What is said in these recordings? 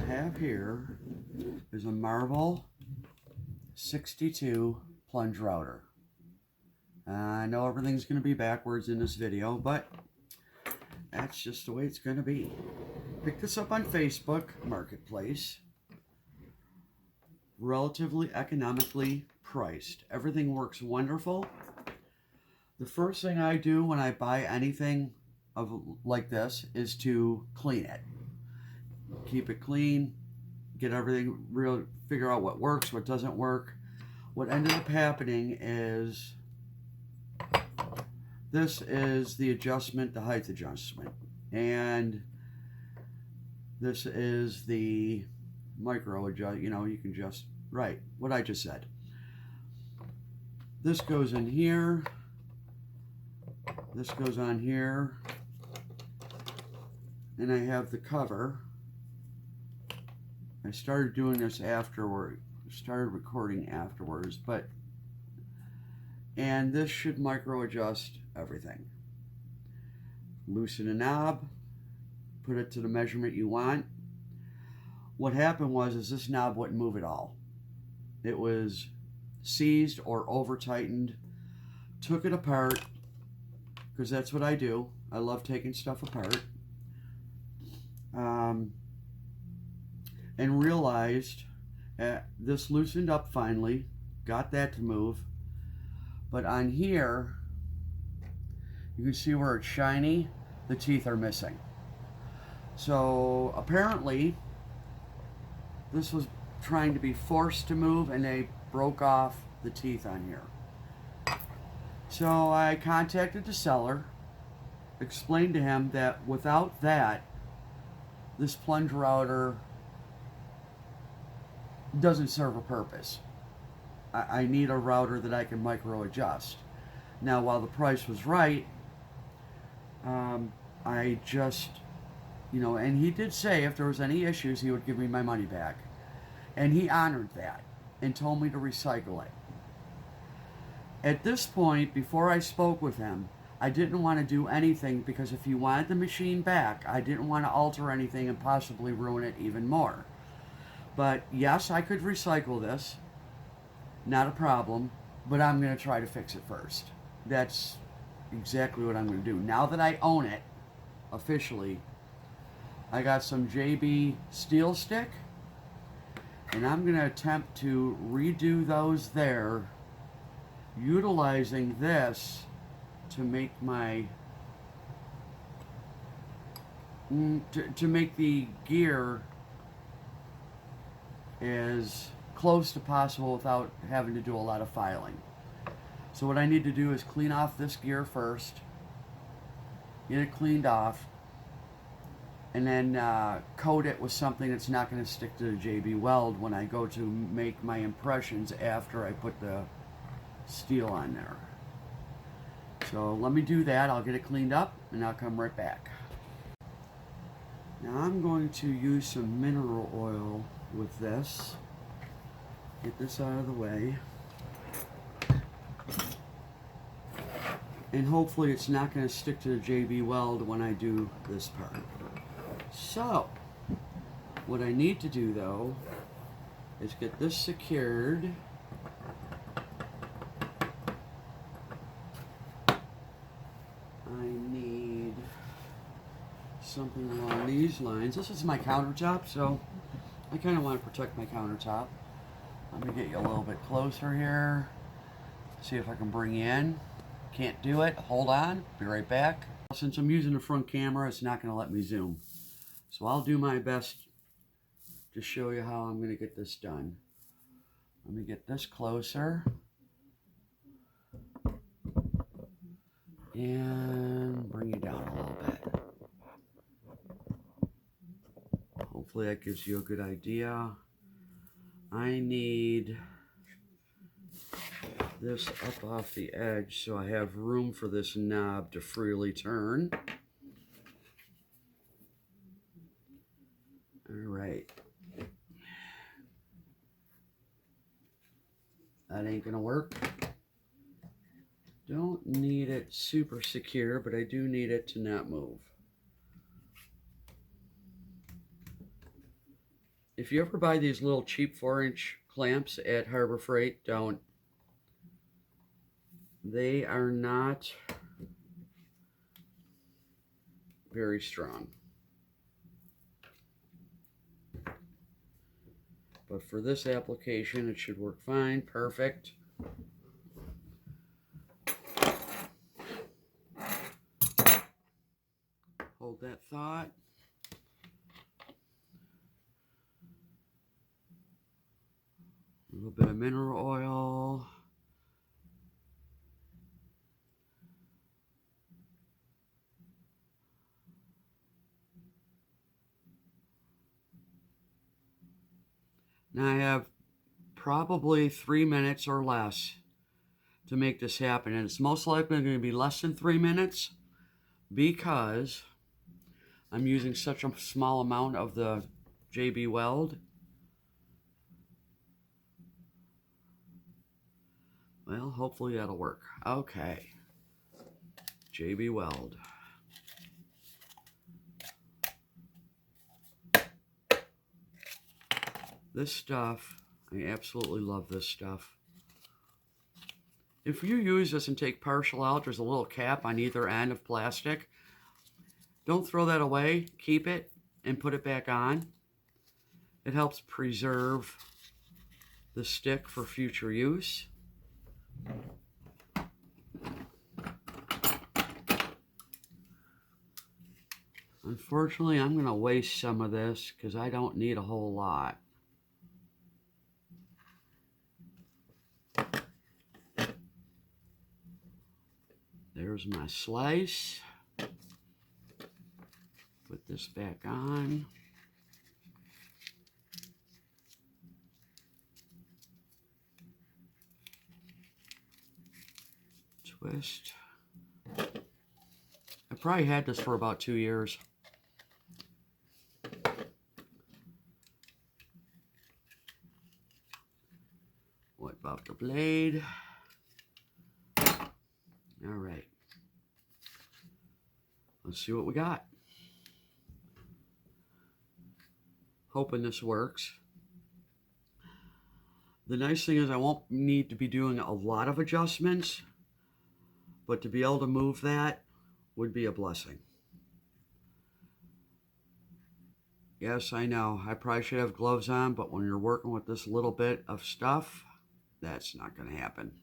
have here is a Marvel 62 Plunge Router. I know everything's going to be backwards in this video, but that's just the way it's going to be. Picked this up on Facebook Marketplace. Relatively economically priced. Everything works wonderful. The first thing I do when I buy anything like this is to clean it. Keep it clean, get everything real, figure out what works, what doesn't work. What ended up happening is this is the adjustment, the height adjustment, and this is the micro adjust. You know, you can just right what I just said. This goes in here, this goes on here, and I have the cover. I started doing this afterward, started recording afterwards, and this should micro adjust everything. Loosen a knob, put it to the measurement you want. What happened was this knob wouldn't move at all. It was seized or over tightened. Took it apart, because that's what I do. I love taking stuff apart. And realized this loosened up finally, got that to move, but on here you can see where it's shiny, the teeth are missing. So apparently this was trying to be forced to move and they broke off the teeth on here. So I contacted the seller, explained to him that without that, this plunge router doesn't serve a purpose. I need a router that I can micro adjust. Now, while the price was right, I just, you know, and he did say if there was any issues, he would give me my money back. And he honored that and told me to recycle it. At this point, before I spoke with him, I didn't want to do anything because if he wanted the machine back, I didn't want to alter anything and possibly ruin it even more. But yes, I could recycle this, not a problem, but I'm going to try to fix it first. That's exactly what I'm going to do. Now that I own it, officially, I got some JB steel stick, and I'm going to attempt to redo those there, utilizing this to make my, to make the gear as close to possible without having to do a lot of filing. So what I need to do is clean off this gear first, get it cleaned off, and then coat it with something that's not going to stick to the JB weld when I go to make my impressions after I put the steel on there. So let me do that. I'll get it cleaned up and I'll come right back. Now I'm going to use some mineral oil with this. Get this out of the way. And hopefully it's not going to stick to the JB weld when I do this part. So, what I need to do though is get this secured. I need something along these lines. This is my countertop, so I kind of want to protect my countertop. Let me get you a little bit closer here. See if I can bring you in. Can't do it. Hold on. Be right back. Since I'm using the front camera, it's not going to let me zoom. So I'll do my best to show you how I'm going to get this done. Let me get this closer. And bring you down a little bit. Hopefully that gives you a good idea. I need this up off the edge so I have room for this knob to freely turn. Alright. That ain't gonna work. Don't need it super secure, but I do need it to not move. If you ever buy these little cheap 4-inch clamps at Harbor Freight, don't. They are not very strong. But for this application, it should work fine. Perfect. Hold that thought. A little bit of mineral oil. Now I have probably 3 minutes or less to make this happen. And it's most likely going to be less than 3 minutes because I'm using such a small amount of the JB Weld. Well, hopefully that'll work. Okay. JB Weld. This stuff, I absolutely love this stuff. If you use this and take partial out, there's a little cap on either end of plastic. Don't throw that away. Keep it and put it back on. It helps preserve the stick for future use. Unfortunately, I'm going to waste some of this because I don't need a whole lot. There's my slice. Put this back on. Twist. I probably had this for about 2 years. What about the blade? All right. Let's see what we got. Hoping this works. The nice thing is I won't need to be doing a lot of adjustments, but to be able to move that would be a blessing. Yes, I know, I probably should have gloves on, but when you're working with this little bit of stuff, that's not going to happen.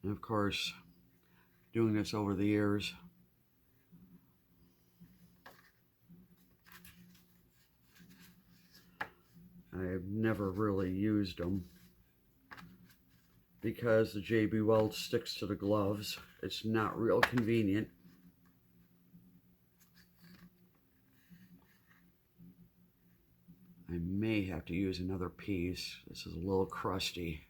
And of course, doing this over the years, I've never really used them because the JB Weld sticks to the gloves. It's not real convenient. I may have to use another piece. This is a little crusty.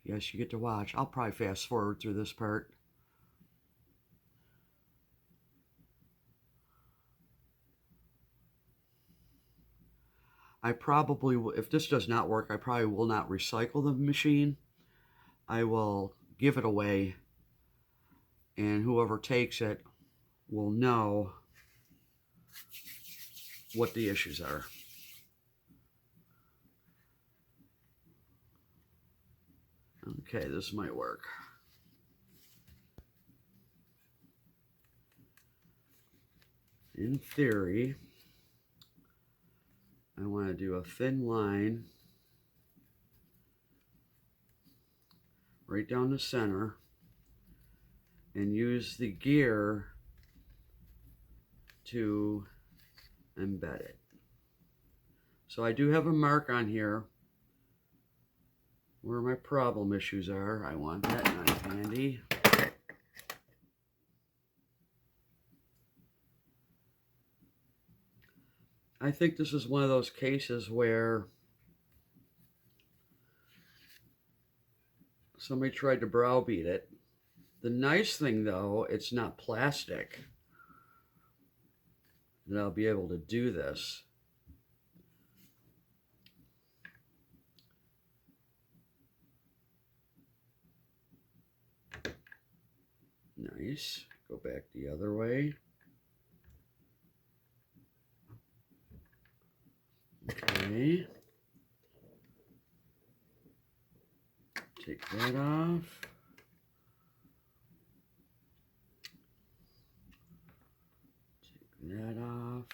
Yes, you get to watch. I'll probably fast forward through this part. I probably will, if this does not work, I probably will not recycle the machine. I will give it away, and whoever takes it will know what the issues are. Okay, this might work. In theory, I want to do a thin line right down the center and use the gear to embed it. So I do have a mark on here where my problem issues are. I want that knife handy. I think this is one of those cases where somebody tried to browbeat it. The nice thing though, it's not plastic. that I'll be able to do this. Nice. Go back the other way. Okay. Take that off. Take that off.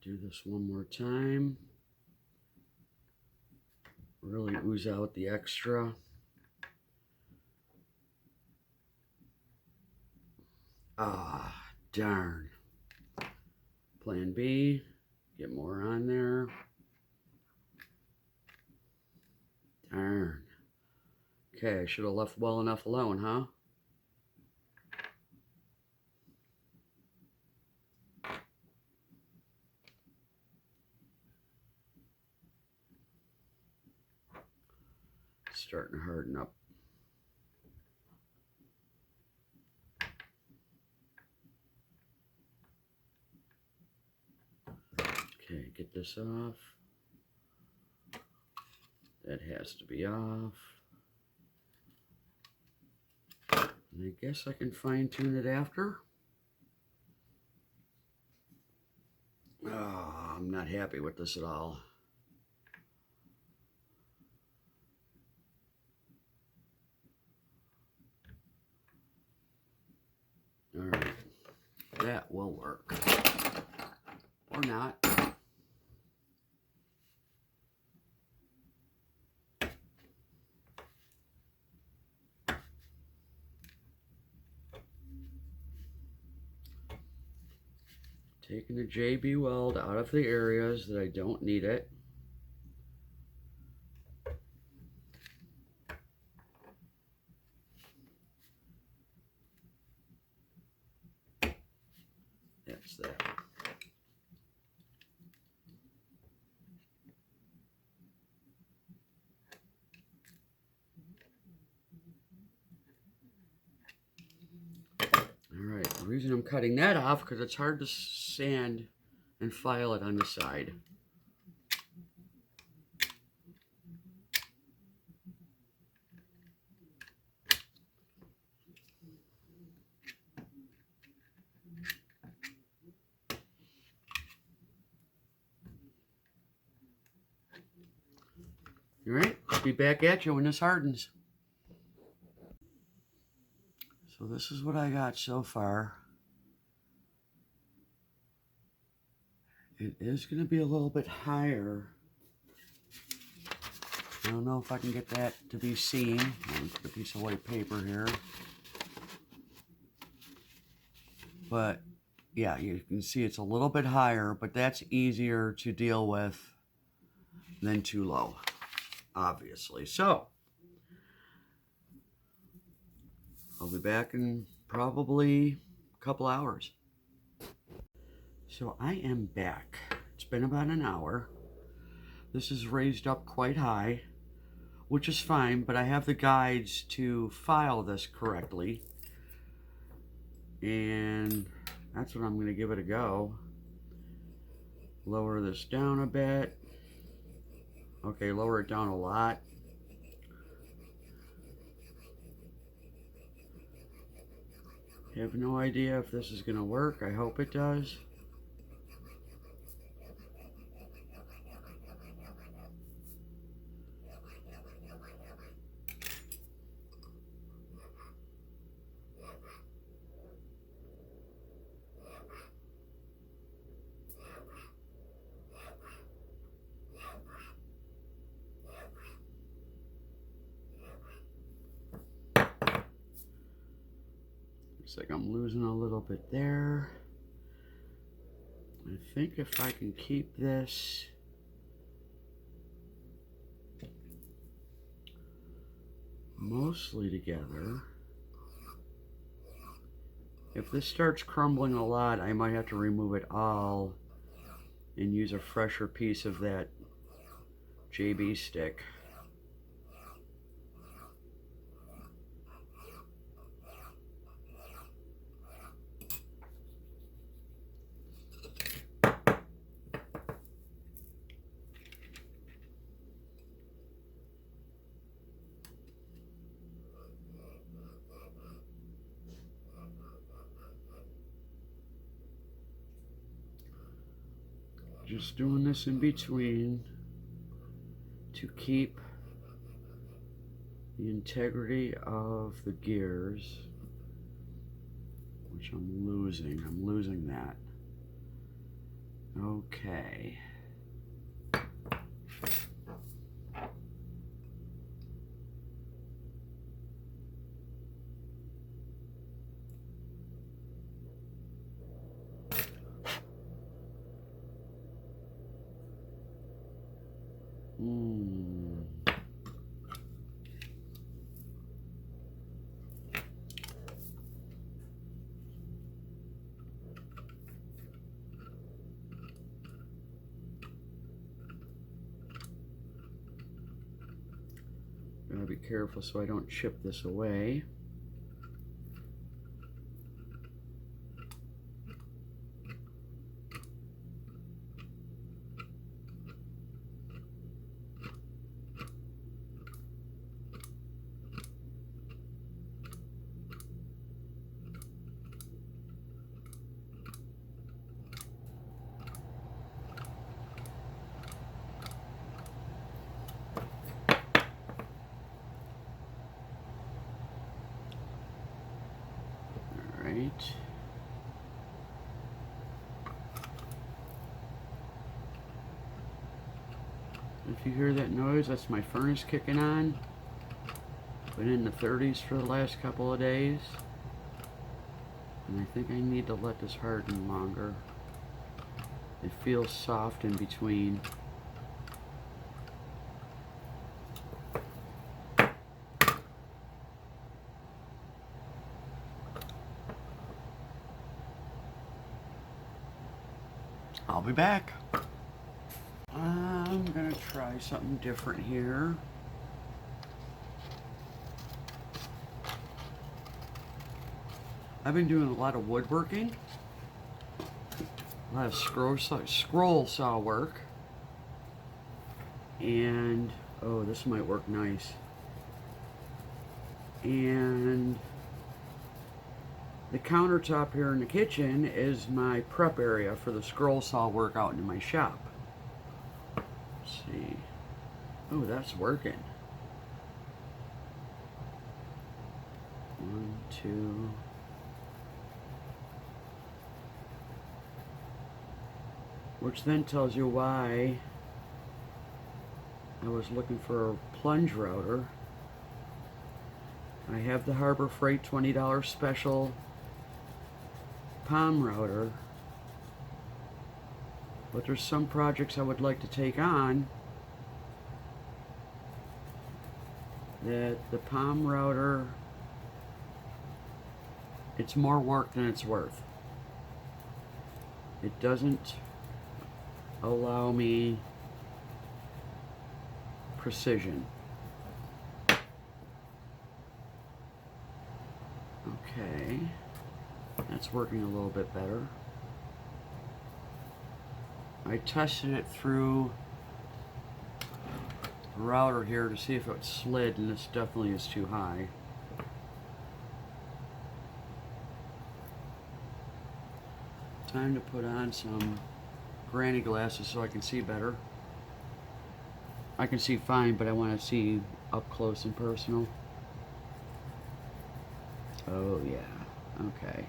Do this one more time. Really ooze out the extra. Ah, darn. Plan B. Get more on there. Darn. Okay, I should have left well enough alone, huh? Starting to harden up. Okay, get this off. That has to be off. And I guess I can fine tune it after. Oh, I'm not happy with this at all. All right, that will work. Or not. Taking the JB weld out of the areas that I don't need it. That's that. Alright, the reason I'm cutting that off because it's hard to sand and file it on the side. Alright, be back at you when this hardens. So this is what I got so far. It is going to be a little bit higher. I don't know if I can get that to be seen. Let me put a piece of white paper here. But yeah, you can see it's a little bit higher, but that's easier to deal with than too low, obviously. So I'll be back in probably a couple hours. So I am back. It's been about an hour. This is raised up quite high, which is fine, but I have the guides to file this correctly. And that's what I'm going to give it a go. Lower this down a bit. Okay, lower it down a lot. I have no idea if this is going to work. I hope it does. Looks like I'm losing a little bit there. I think if I can keep this mostly together. If this starts crumbling a lot, I might have to remove it all and use a fresher piece of that JB stick. Just doing this in between to keep the integrity of the gears, which I'm losing. I'm losing that. Okay. Gotta be careful so I don't chip this away. Right. If you hear that noise, that's my furnace kicking on. Been in the 30s for the last couple of days. And I think I need to let this harden longer. It feels soft in between. I'll be back. I'm gonna try something different here. I've been doing a lot of woodworking, a lot of scroll saw work, and oh, this might work nice. And the countertop here in the kitchen is my prep area for the scroll saw work out in my shop. Let's see. Oh, that's working. 1, 2. Which then tells you why I was looking for a Plunge Router. I have the Harbor Freight $20 special palm router, but there's some projects I would like to take on that the palm router, it's more work than it's worth. It doesn't allow me precision. Okay. That's working a little bit better. I tested it through the router here to see if it slid, and this definitely is too high. Time to put on some granny glasses so I can see better. I can see fine, but I want to see up close and personal. Oh yeah, okay.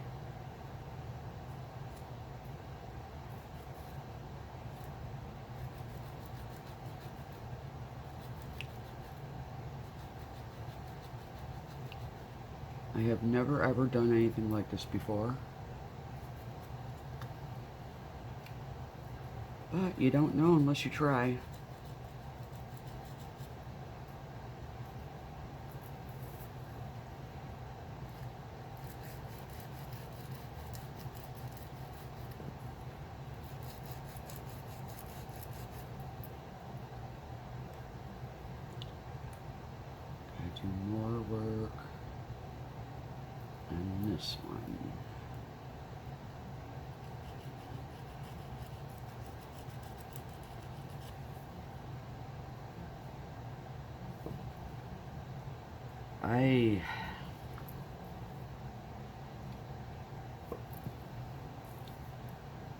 I have never ever done anything like this before. But you don't know unless you try. I do more work than this one.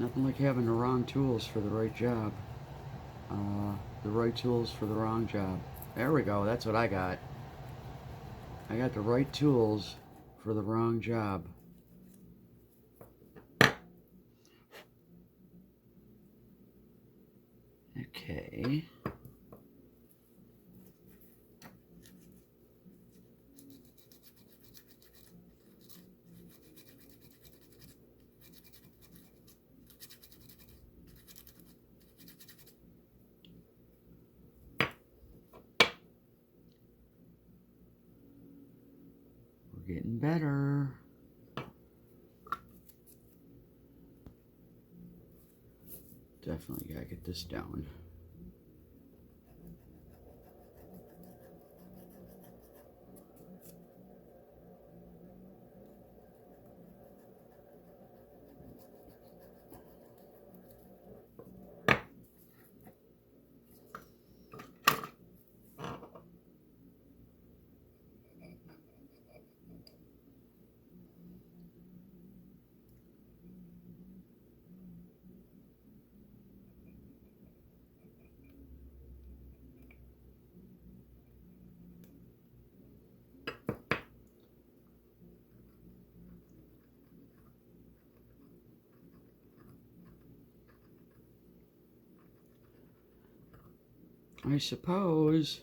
Nothing like having the wrong tools for the right job. The right tools for the wrong job. There we go, that's what I got. I got the right tools for the wrong job. Okay. We're getting better. Definitely gotta get this down. I suppose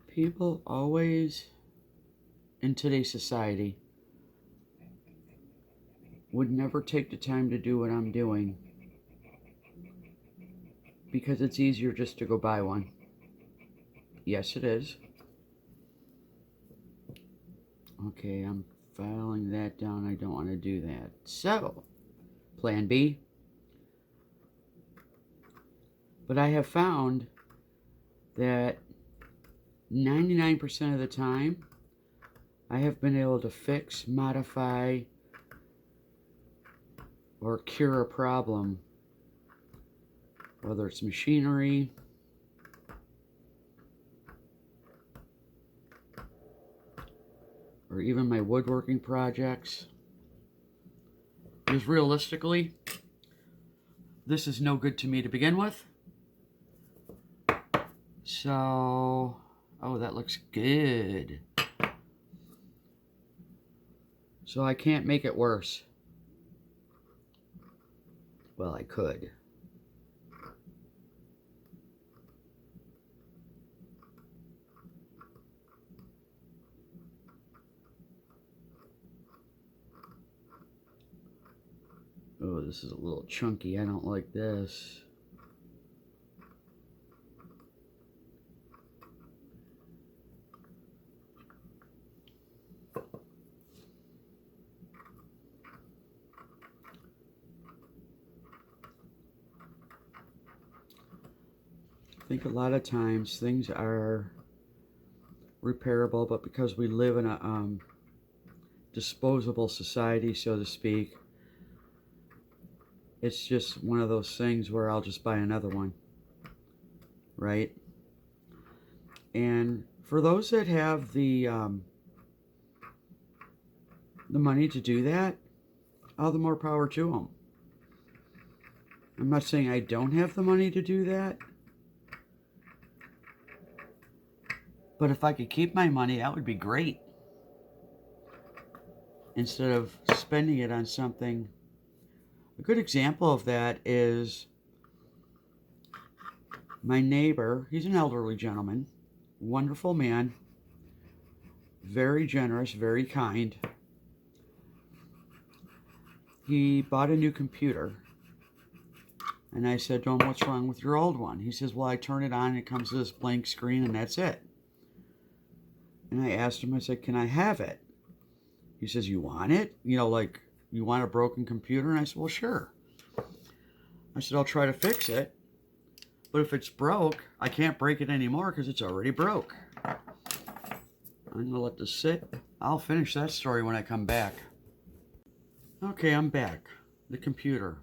people always, in today's society, would never take the time to do what I'm doing because it's easier just to go buy one. Yes, it is. Okay, I'm filing that down. I don't want to do that. So, plan B. But I have found that 99% of the time, I have been able to fix, modify, or cure a problem. Whether it's machinery, or even my woodworking projects. Because realistically, this is no good to me to begin with. So, oh, that looks good. So I can't make it worse. Well, I could. Oh, this is a little chunky. I don't like this. I think a lot of times things are repairable, but because we live in a disposable society, so to speak, it's just one of those things where I'll just buy another one, right? And for those that have the money to do that, all the more power to them. I'm not saying I don't have the money to do that, but if I could keep my money, that would be great. Instead of spending it on something. A good example of that is my neighbor. He's an elderly gentleman, wonderful man, very generous, very kind. He bought a new computer. And I said to him, "What's wrong with your old one?" He says, "Well, I turn it on and it comes to this blank screen and that's it." And I asked him, I said, "Can I have it?" He says, "You want it? You know, like, you want a broken computer?" And I said, "Well, sure." I said, "I'll try to fix it. But if it's broke, I can't break it anymore because it's already broke." I'm going to let this sit. I'll finish that story when I come back. Okay, I'm back. The computer.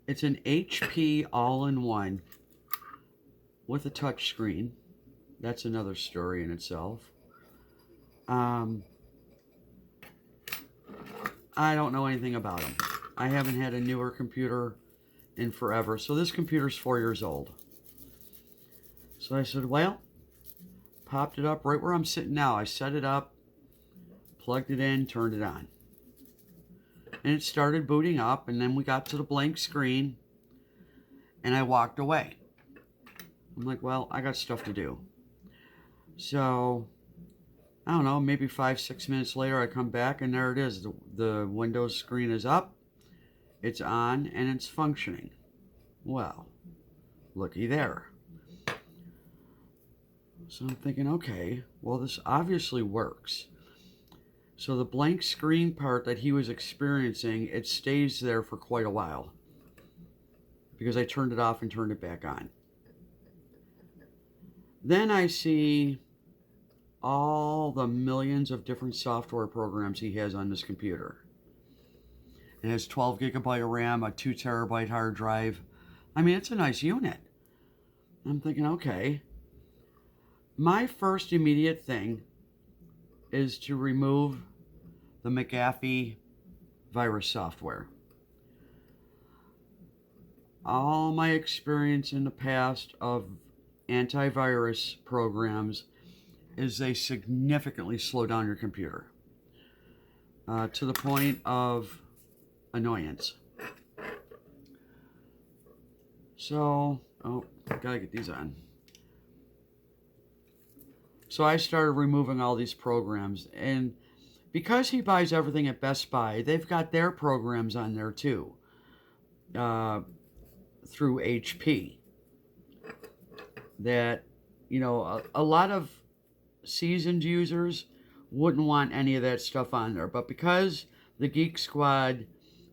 It's an HP all-in-one with a touch screen. That's another story in itself. I don't know anything about them. I haven't had a newer computer in forever. So this computer's 4 years old. So I said, well, popped it up right where I'm sitting now. I set it up, plugged it in, turned it on. And it started booting up, and then we got to the blank screen, and I walked away. I'm like, well, I got stuff to do. So, I don't know, maybe 5-6 minutes later, I come back, and there it is. The Windows screen is up, it's on, and it's functioning. Well, looky there. So I'm thinking, okay, well, this obviously works. So the blank screen part that he was experiencing, it stays there for quite a while, because I turned it off and turned it back on. Then I see all the millions of different software programs he has on this computer. It has 12 gigabyte of RAM, a 2 terabyte hard drive. I mean, it's a nice unit. I'm thinking, okay. My first immediate thing is to remove the McAfee virus software. All my experience in the past of antivirus programs is they significantly slow down your computer to the point of annoyance. So, gotta get these on. So I started removing all these programs, and because he buys everything at Best Buy, they've got their programs on there too, through HP. That, you know, a lot of seasoned users wouldn't want any of that stuff on there, but because the Geek Squad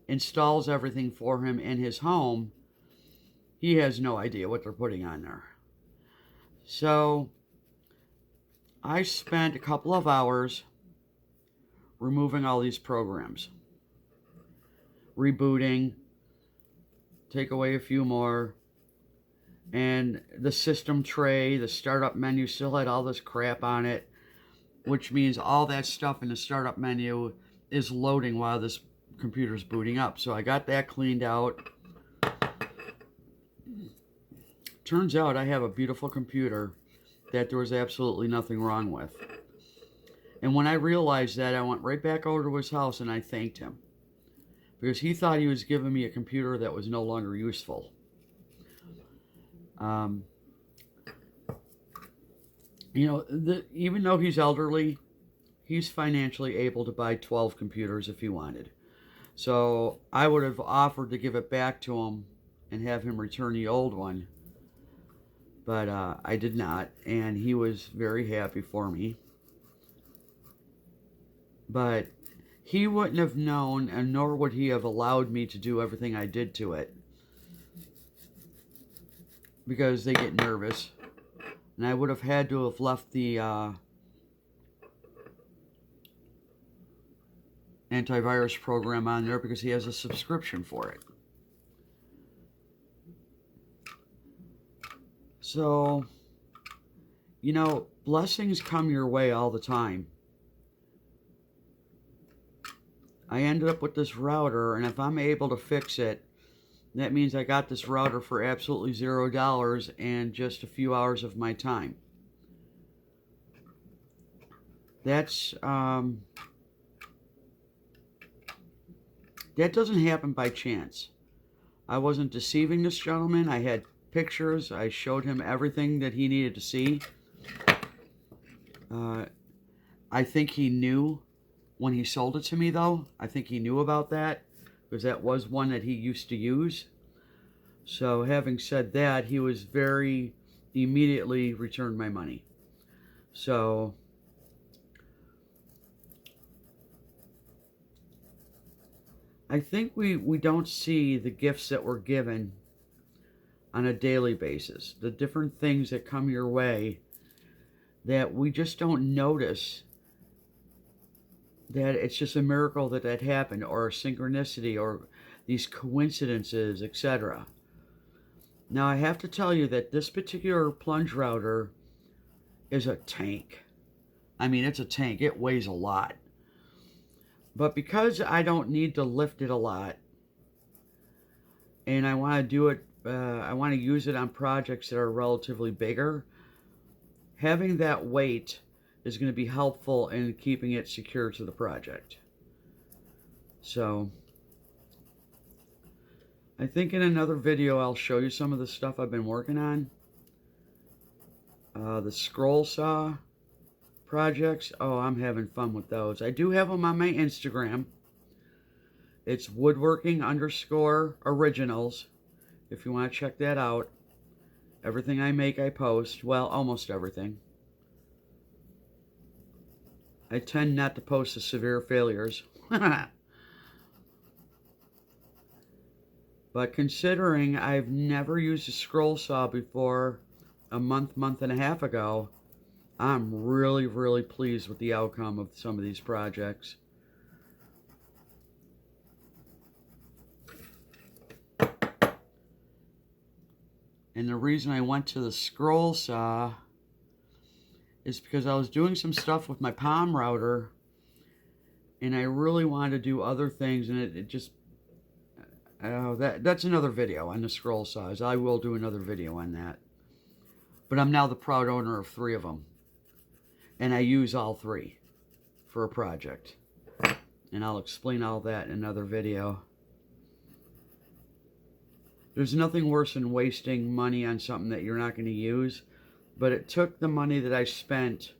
installs everything for him in his home, he has no idea what they're putting on there. So I spent a couple of hours removing all these programs, rebooting, take away a few more, and the system tray, the startup menu still had all this crap on it, which means all that stuff in the startup menu is loading while this computer's booting up. So I got that cleaned out. Turns out I have a beautiful computer that there was absolutely nothing wrong with. And when I realized that, I went right back over to his house and I thanked him, because he thought he was giving me a computer that was no longer useful. You know, even though he's elderly, he's financially able to buy 12 computers if he wanted. So I would have offered to give it back to him and have him return the old one, but I did not, and he was very happy for me. But he wouldn't have known, and nor would he have allowed me to do everything I did to it, because they get nervous, and I would have had to have left the antivirus program on there because he has a subscription for it. So, you know, blessings come your way all the time. I ended up with this router, and if I'm able to fix it, that means I got this router for absolutely $0 and just a few hours of my time. That's that doesn't happen by chance. I wasn't deceiving this gentleman. I had pictures. I showed him everything that he needed to see. I think he knew when he sold it to me, though. I think he knew about that, because that was one that he used to use. So having said that, he was very immediately returned my money. So I think we don't see the gifts that we're given on a daily basis, the different things that come your way, that we just don't notice that it's just a miracle that that happened, or a synchronicity, or these coincidences, etc. Now, I have to tell you that this particular plunge router is a tank. I mean, it's a tank. It weighs a lot. But because I don't need to lift it a lot, and I want to do it, I want to use it on projects that are relatively bigger, having that weight is going to be helpful in keeping it secure to the project. So, I think in another video I'll show you some of the stuff I've been working on. The scroll saw projects, oh, I'm having fun with those. I do have them on my Instagram. It's woodworking_originals. If you want to check that out. Everything I make, I post. Well, almost everything. I tend not to post the severe failures. But considering I've never used a scroll saw before a month and a half ago, I'm really pleased with the outcome of some of these projects. And the reason I went to the scroll saw is because I was doing some stuff with my palm router, and I really wanted to do other things, and it just, that's another video on the scroll saws. I will do another video on that. But I'm now the proud owner of 3 of them, and I use all 3 for a project. And I'll explain all that in another video. There's nothing worse than wasting money on something that you're not going to use. But it took the money that I spent,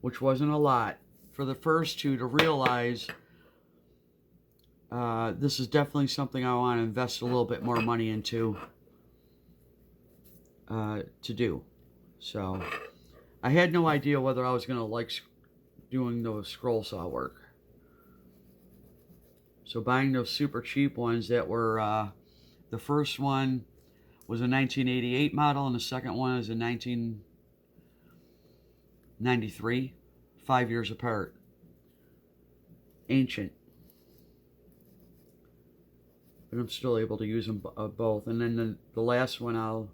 which wasn't a lot, for the first 2 to realize this is definitely something I want to invest a little bit more money into to do. So I had no idea whether I was going to like doing those scroll saw work. So buying those super cheap ones that were, the first one was a 1988 model and the second one is a 1993, 5 years apart. Ancient. But I'm still able to use them both. And then the last one I'll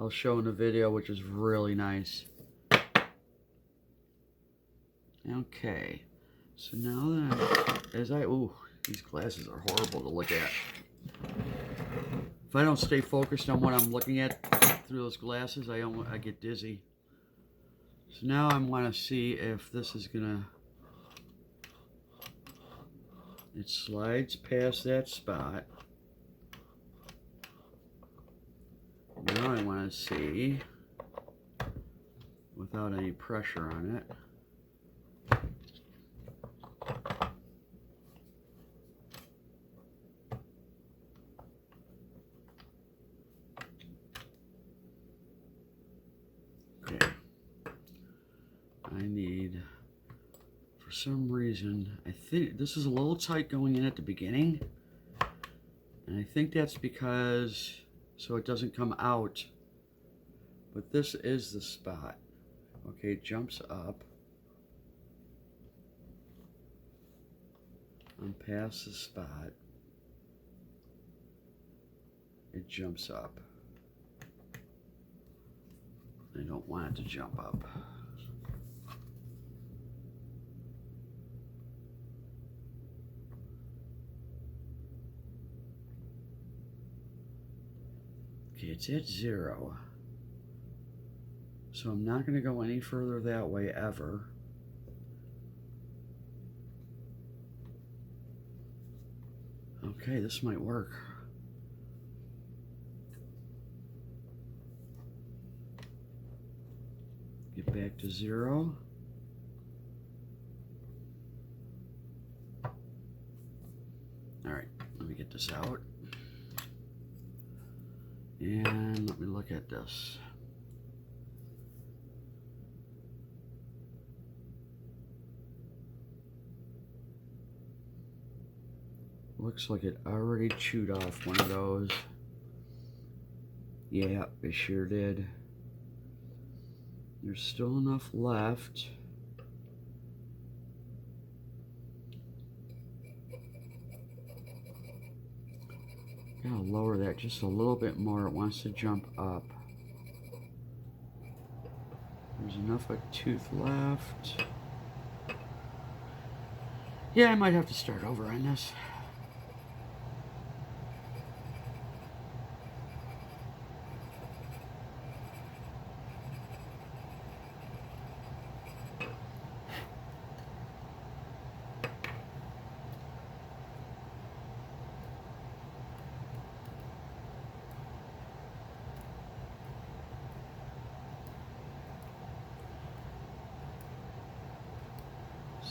show in the video, which is really nice. Okay. So now that ooh, these glasses are horrible to look at. If I don't stay focused on what I'm looking at through those glasses, I get dizzy. So now I want to see if this is gonna, it slides past that spot. Now I want to see, without any pressure on it, okay, I need, for some reason, I think this is a little tight going in at the beginning, and I think that's because, so it doesn't come out, but this is the spot. Okay, it jumps up. I'm past the spot. It jumps up. I don't want it to jump up. Okay, it's at 0. So I'm not going to go any further that way ever. Okay, this might work. Get back to 0. All right, let me get this out. And let me look at this. Looks like it already chewed off one of those. Yeah, it sure did. There's still enough left. Gotta lower that just a little bit more. It wants to jump up. There's enough of a tooth left. Yeah, I might have to start over on this.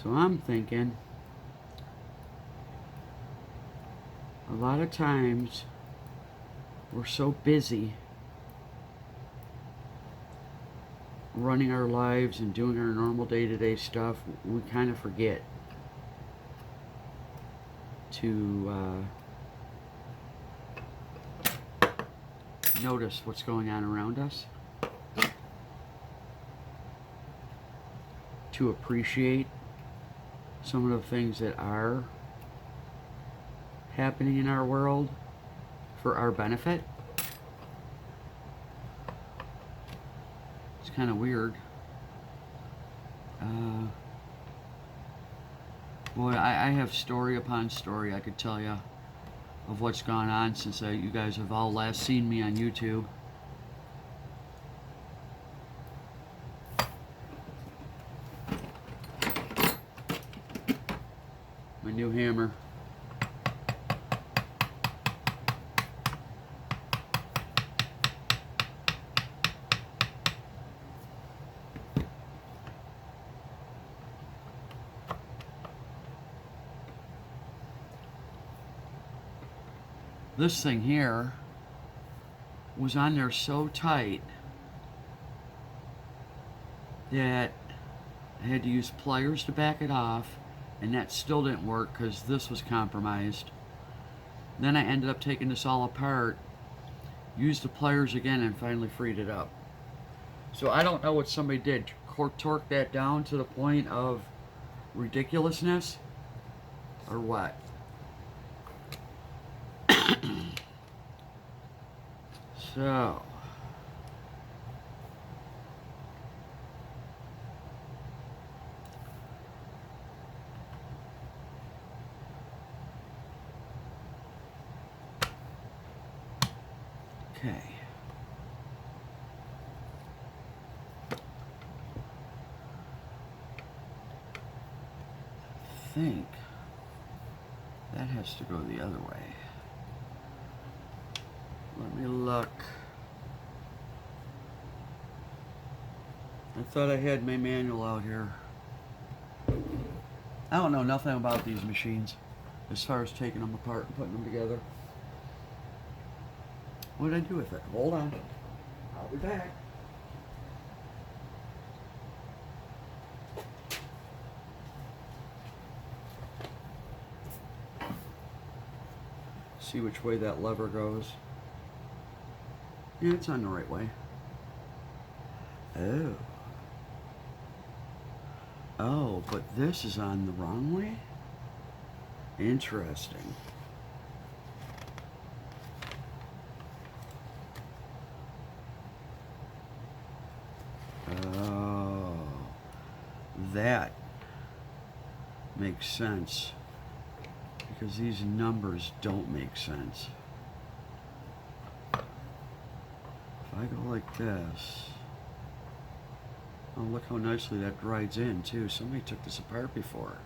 So I'm thinking, a lot of times we're so busy running our lives and doing our normal day-to-day stuff, we kind of forget to notice what's going on around us, to appreciate some of the things that are happening in our world for our benefit. It's kind of weird. Boy, I have story upon story I could tell you of what's gone on since you guys have all last seen me on YouTube. My new hammer. This thing here was on there so tight that I had to use pliers to back it off, and that still didn't work because this was compromised. Then I ended up taking this all apart, used the pliers again, and finally freed it up. So I don't know what somebody did. Torque that down to the point of ridiculousness, or what? So, okay. I think that has to go the other way. Let me look. I thought I had my manual out here. I don't know nothing about these machines as far as taking them apart and putting them together. What did I do with it? Hold on. I'll be back. See which way that lever goes. Yeah, it's on the right way. Oh. Oh, but this is on the wrong way? Interesting. Oh. That makes sense. Because these numbers don't make sense. If I go like this... Oh, look how nicely that rides in, too. Somebody took this apart before.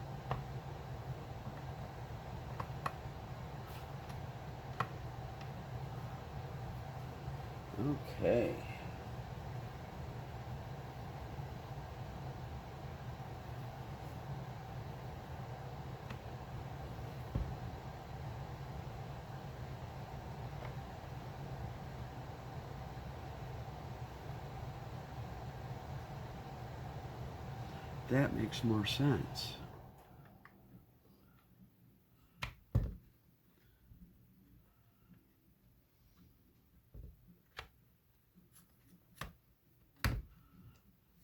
Okay. That makes more sense.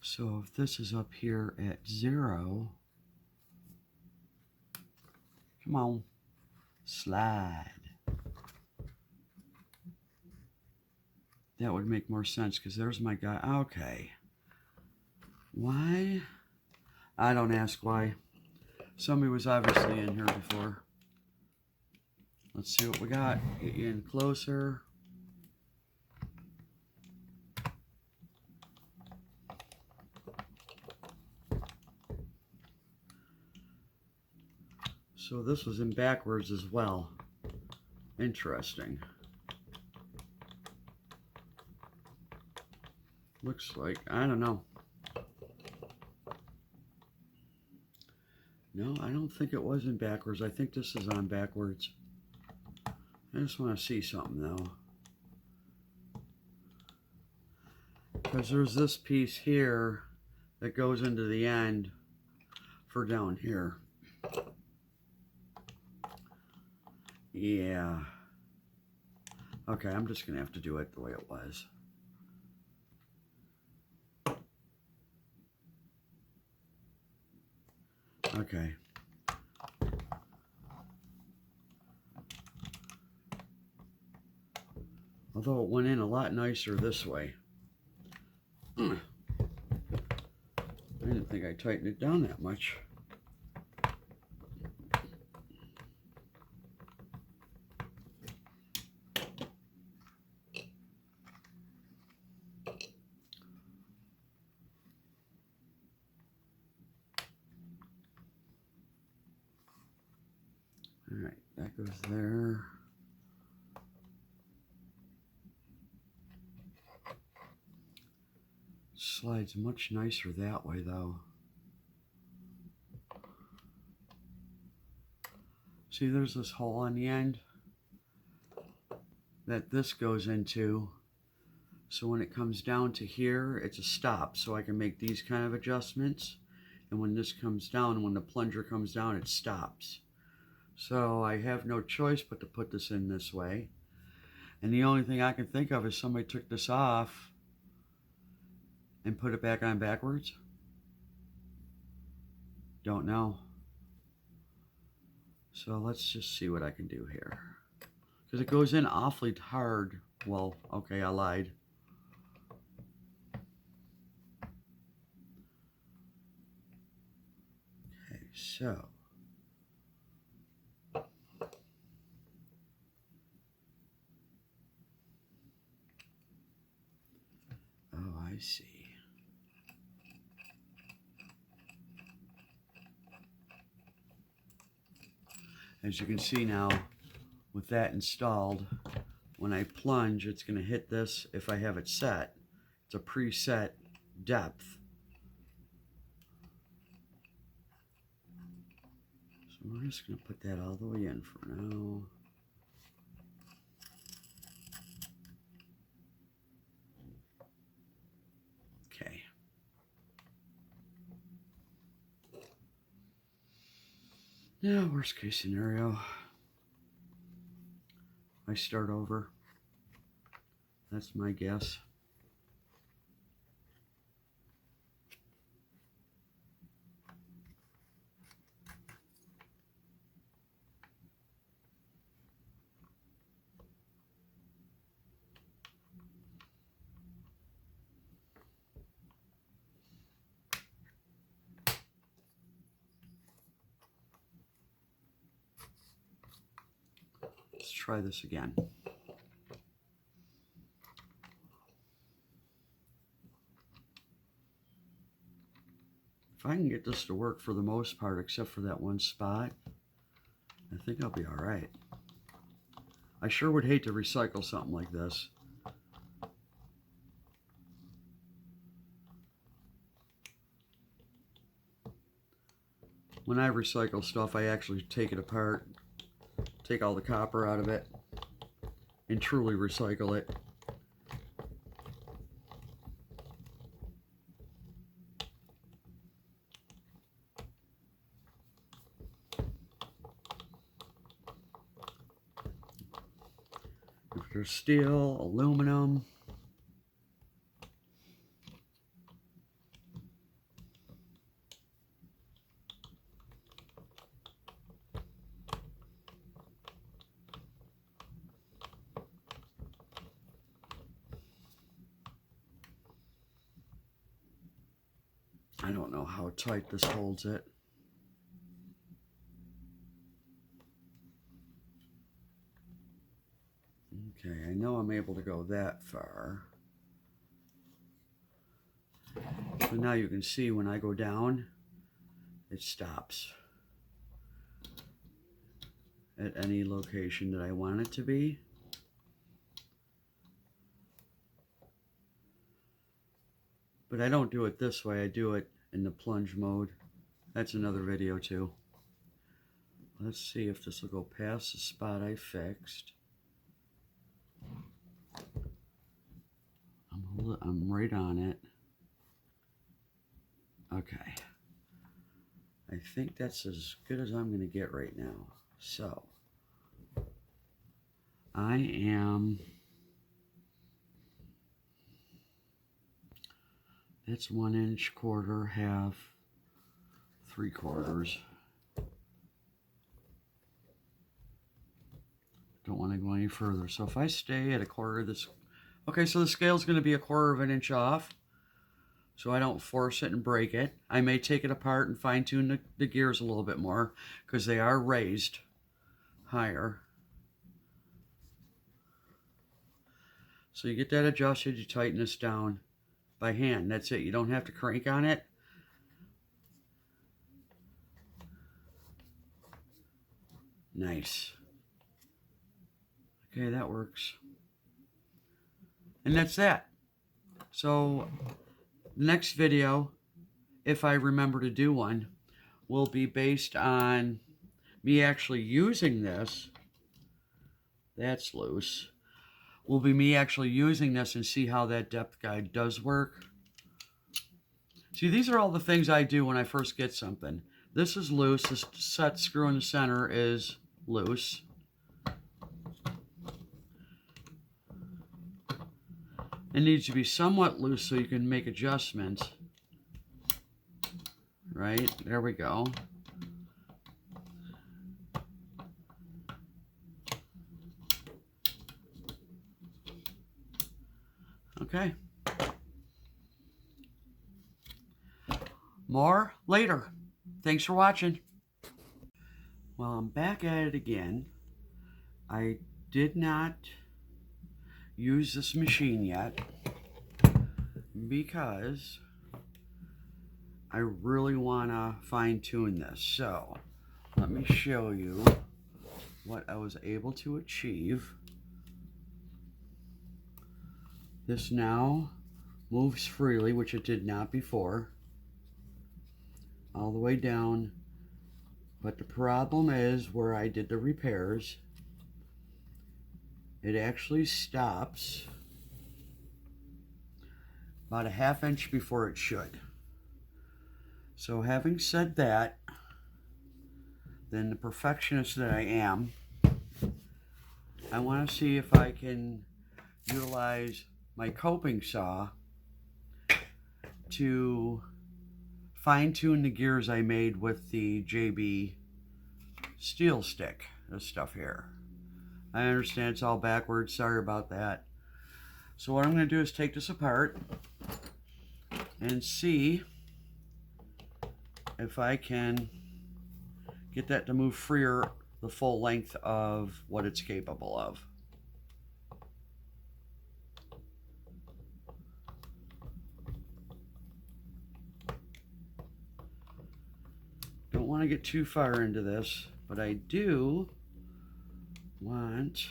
So if this is up here at 0, come on, slide. That would make more sense because there's my guy. Okay. Why? I don't ask why. Somebody was obviously in here before. Let's see what we got. Get you in closer. So this was in backwards as well. Interesting. Looks like, I don't know. No, I don't think it was in backwards. I think this is on backwards. I just want to see something though. Because there's this piece here that goes into the end for down here. Yeah. Okay, I'm just going to have to do it the way it was. Okay. Although it went in a lot nicer this way. I didn't think I tightened it down that much. Alright, that goes there. Slides much nicer that way though. See, there's this hole on the end that this goes into. So when it comes down to here, it's a stop. So I can make these kind of adjustments. And when this comes down, when the plunger comes down, it stops. So I have no choice but to put this in this way. And the only thing I can think of is somebody took this off and put it back on backwards. Don't know. So let's just see what I can do here. Because it goes in awfully hard. Well, okay, I lied. Okay, so. Oh, I see. As you can see now, with that installed, when I plunge, it's going to hit this if I have it set. It's a preset depth. So we're just going to put that all the way in for now. Okay. Now, worst case scenario, I start over. That's my guess. Let's try this again. If I can get this to work for the most part, except for that one spot, I think I'll be all right. I sure would hate to recycle something like this. When I recycle stuff, I actually take it apart, take all the copper out of it, and truly recycle it. If there's steel, aluminum, I don't know how tight this holds it. able to go that far. So now you can see when I go down, it stops at any location that I want it to be. But I don't do it this way, I do it in the plunge mode. That's another video too. Let's see if this will go past the spot I fixed. I'm right on it. Okay. I think that's as good as I'm going to get right now. So, I am... It's 1 inch, quarter, half, 3/4. Don't want to go any further. So if I stay at 1/4 of this... Okay, so the scale is going to be 1/4 of an inch off. So I don't force it and break it. I may take it apart and fine tune the gears a little bit more because they are raised higher. So you get that adjusted, you tighten this down by hand. That's it. You don't have to crank on it. Nice. Okay, that works. And that's that. So the next video, if I remember to do one, will be based on me actually using this. That's loose. Will be me actually using this and see how that depth guide does work. See, these are all the things I do when I first get something. This is loose. This set screw in the center is loose. It needs to be somewhat loose so you can make adjustments. Right, there we go. Okay. More later. Thanks for watching. Well, I'm back at it again. I did not use this machine yet because I really want to fine tune this. So let me show you what I was able to achieve. This now moves freely, which it did not before, all the way down. But the problem is where I did the repairs, it actually stops about a ½ inch before it should. So having said that, then the perfectionist that I am, I want to see if I can utilize my coping saw to fine-tune the gears I made with the JB steel stick, this stuff here. I understand it's all backwards, sorry about that. So what I'm going to do is take this apart and see if I can get that to move freer the full length of what it's capable of. Don't want to get too far into this, but I do want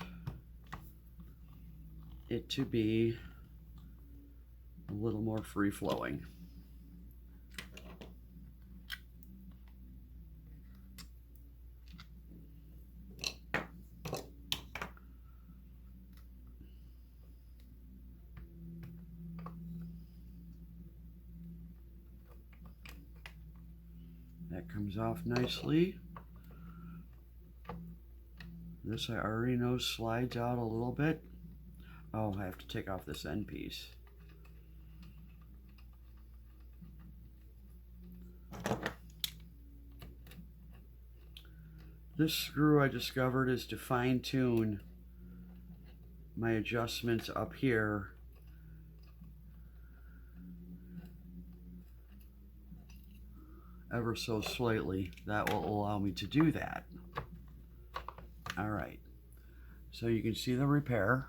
it to be a little more free-flowing. That comes off nicely. This I already know slides out a little bit. Oh, I have to take off this end piece. This screw I discovered is to fine tune my adjustments up here ever so slightly. That will allow me to do that. All right, so you can see the repair.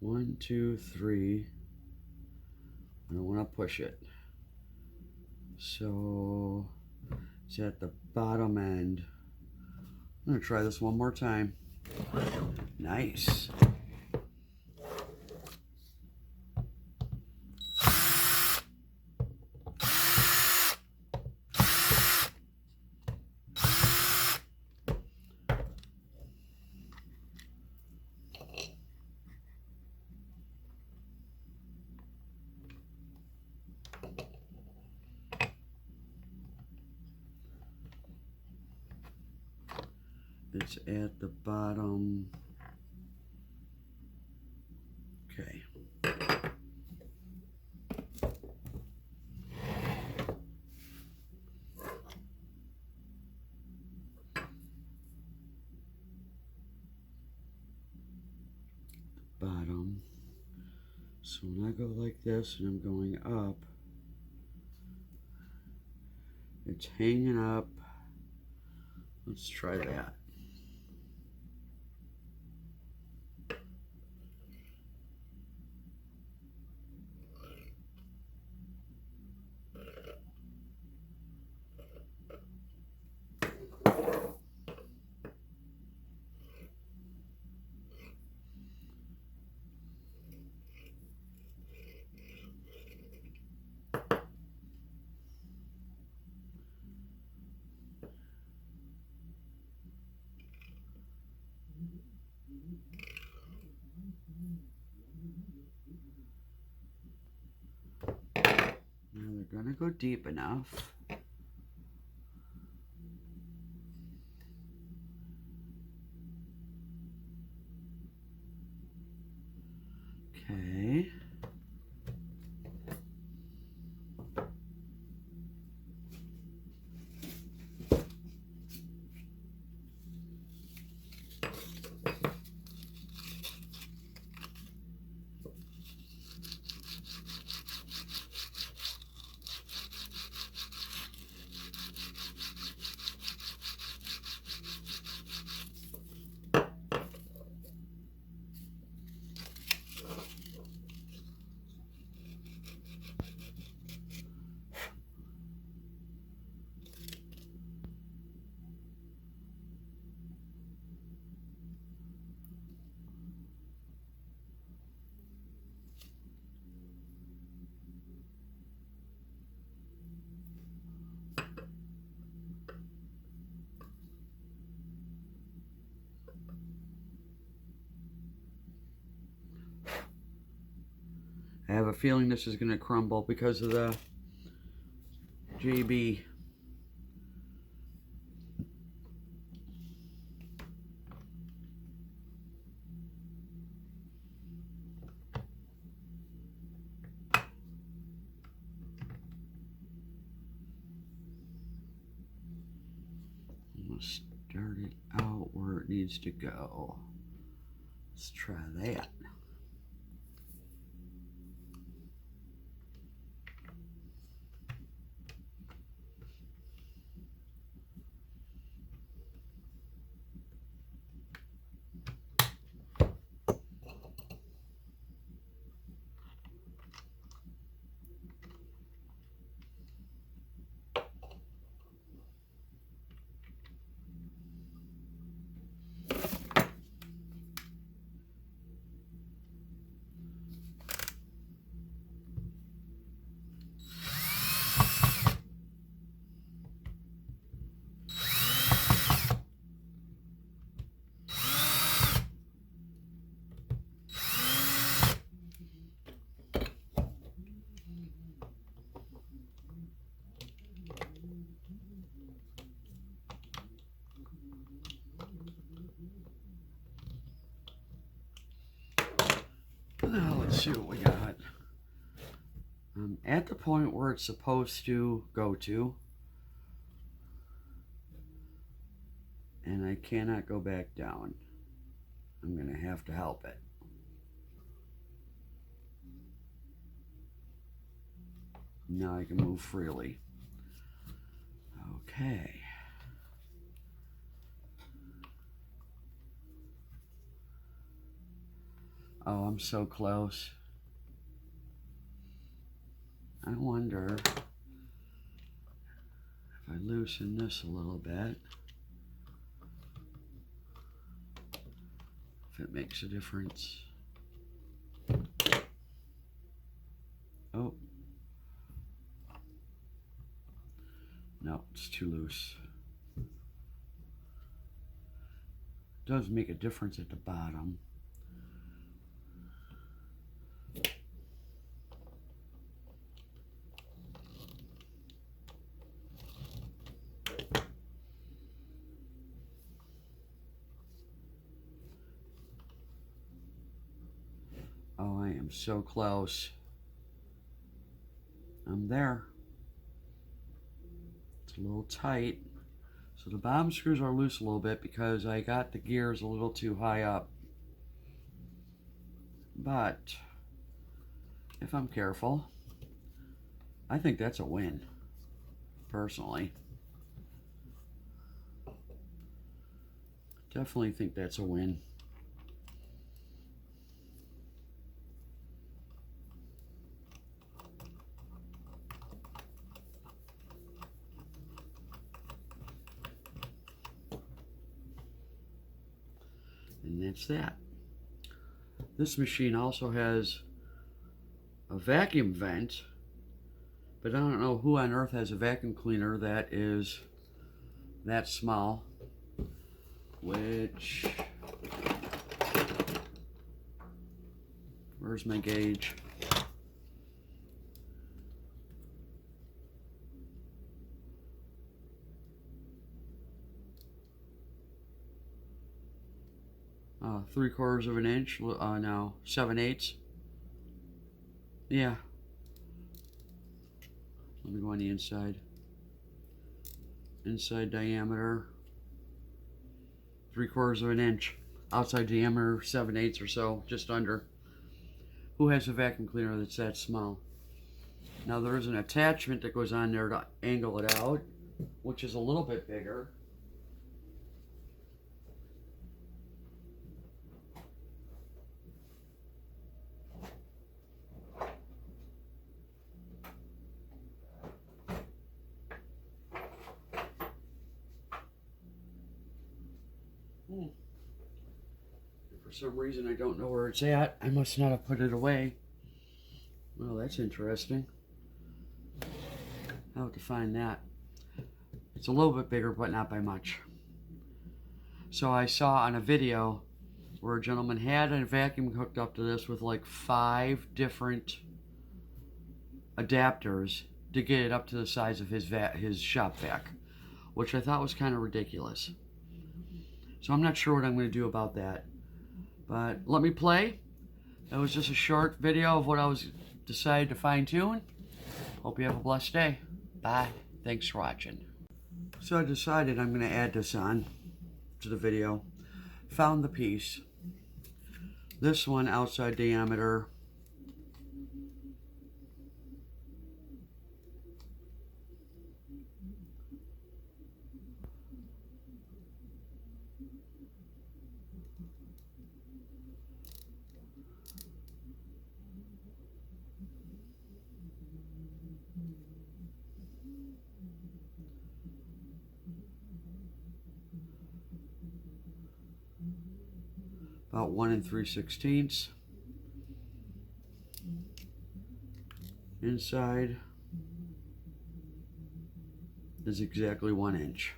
1, 2, 3. I don't want to push it. So it's at the bottom end. I'm going to try this one more time. Nice. It's at the bottom. Okay. Bottom. So when I go like this and I'm going up, it's hanging up. Let's try that. Now they're gonna go deep enough. Okay. I have a feeling this is going to crumble because of the JB. I'm going to start it out where it needs to go. Let's try that. Now let's see what we got. I'm at the point where it's supposed to go to, and I cannot go back down. I'm going to have to help it. Now I can move freely. Okay. Oh, I'm so close. I wonder if I loosen this a little bit, if it makes a difference. Oh. No, it's too loose. It does make a difference at the bottom. Oh, I am so close. I'm there. It's a little tight. So the bottom screws are loose a little bit because I got the gears a little too high up. But if I'm careful, I think that's a win, personally. Definitely think that's a win. And that's that. This machine also has a vacuum vent, but I don't know who on earth has a vacuum cleaner that is that small, which, where's my gauge? 3/4 of an inch, no, 7/8. Yeah. Let me go on the inside. Inside diameter, 3/4 of an inch. Outside diameter, 7/8 or so, just under. Who has a vacuum cleaner that's that small? Now there is an attachment that goes on there to angle it out, which is a little bit bigger. For some reason I don't know where it's at. I must not have put it away. Well, that's interesting. I'll have to find that. It's a little bit bigger, but not by much. So I saw on a video where a gentleman had a vacuum hooked up to this with like 5 different adapters to get it up to the size of his shop vac, which I thought was kind of ridiculous. So I'm not sure what I'm going to do about that. But let me play. That was just a short video of what I was decided to fine tune. Hope you have a blessed day. Bye. Thanks for watching. So I decided I'm going to add this on to the video. Found the piece. This one outside diameter, about 1 3/16. Inside is exactly 1 inch.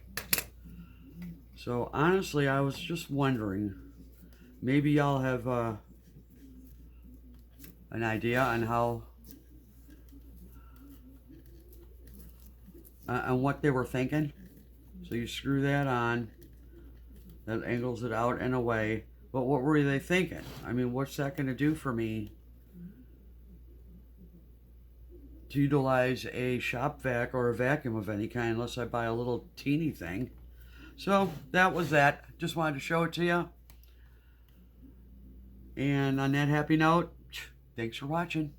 So honestly, I was just wondering, maybe y'all have an idea on how on what they were thinking. So you screw that on, that angles it out and away. But what were they thinking? I mean, what's that going to do for me to utilize a shop vac or a vacuum of any kind, unless I buy a little teeny thing? So that was that. Just wanted to show it to you. And on that happy note, thanks for watching.